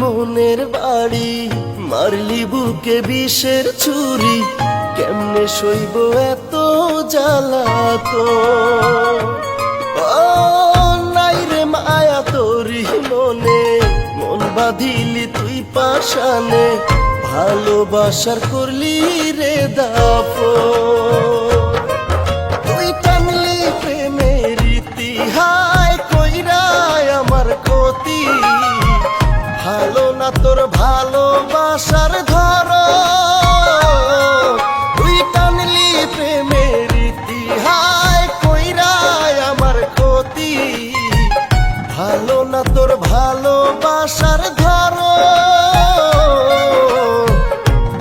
মনের বাড়ি, মারলি বুকে বিষের ছুরি, কেমনে সইব এত জ্বালাতন। ও নাই রে মায়া তোরি মনে, মন বাঁধিলি তুই পাশানে, ভালোবাসার করলি রে দাফন। তুই টানলি প্রেমের ইতিহাস কইরায় আমার ক্ষতি, ভালো না তোর ভালোবাসার ধরন। তুই টানলি প্রেমের ইতিহাস কইরায় আমার ক্ষতি, ভালো না তোর ভালোবাসার ধরন,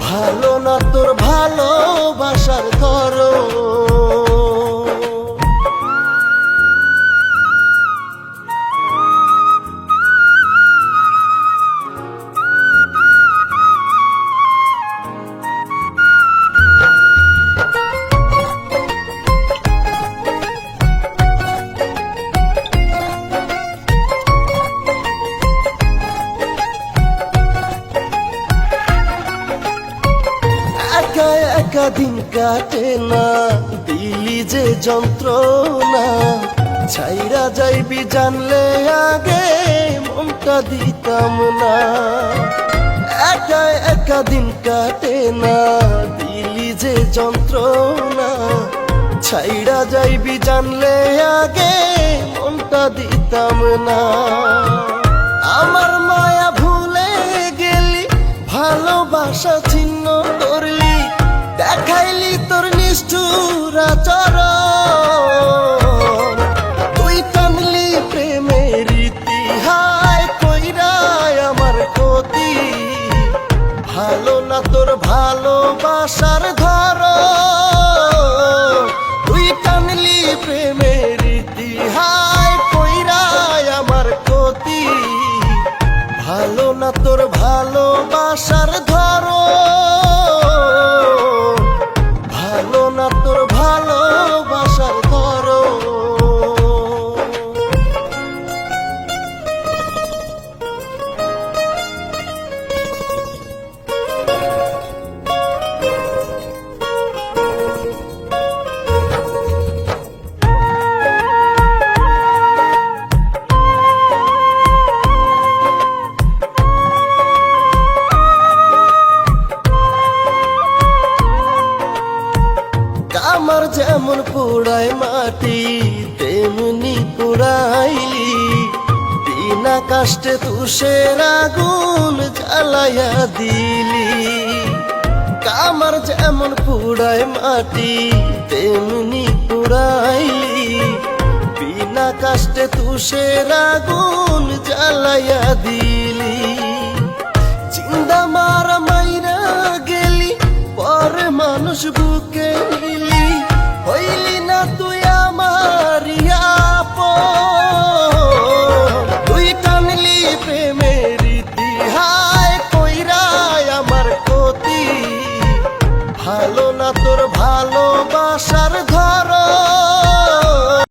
ভালো না তোর ভালোবাসার ধরন। একা একা দিন কাটে না, দিলি যে যন্ত্রণা, ছাইরা যাইবি জানলে আগে মনটা দিতাম না। একা একা দিন কাটে না, দিলি যে যন্ত্রণা, ছাইরা যাইবি জানলে আগে মনটা দিতাম না। আমার মায়া ভুলে গেলি, ভালোবাসা ছিন্ন করলি, দেখাইলি তোর নিষ্ঠুর আচরণ। তুই টানলি প্রেমের ইতিহাস কইরায় আমার ক্ষতি, ভালো না তোর ভালোবাসার ধরন। তুই টানলি প্রেমের ইতিহাস কইরায় আমার ক্ষতি, ভালো না তোর ভালোবাসার ধরন, ভালো না তোর ভালোবাসার ধরন। আমার যেমন পোড়ায় মাটি, তেমনি পোড়াইলি, বিনা কষ্টে তুষের আগুন জ্বালাইয়া দিলি। আমার যেমন পোড়ায় মাটি, তেমনি পোড়াইলি, বিনা কষ্টে তুষের আগুন জ্বালাইয়া দিলি। জিন্দা মারা মাইরা গেলি, পরে মানুষ বুকে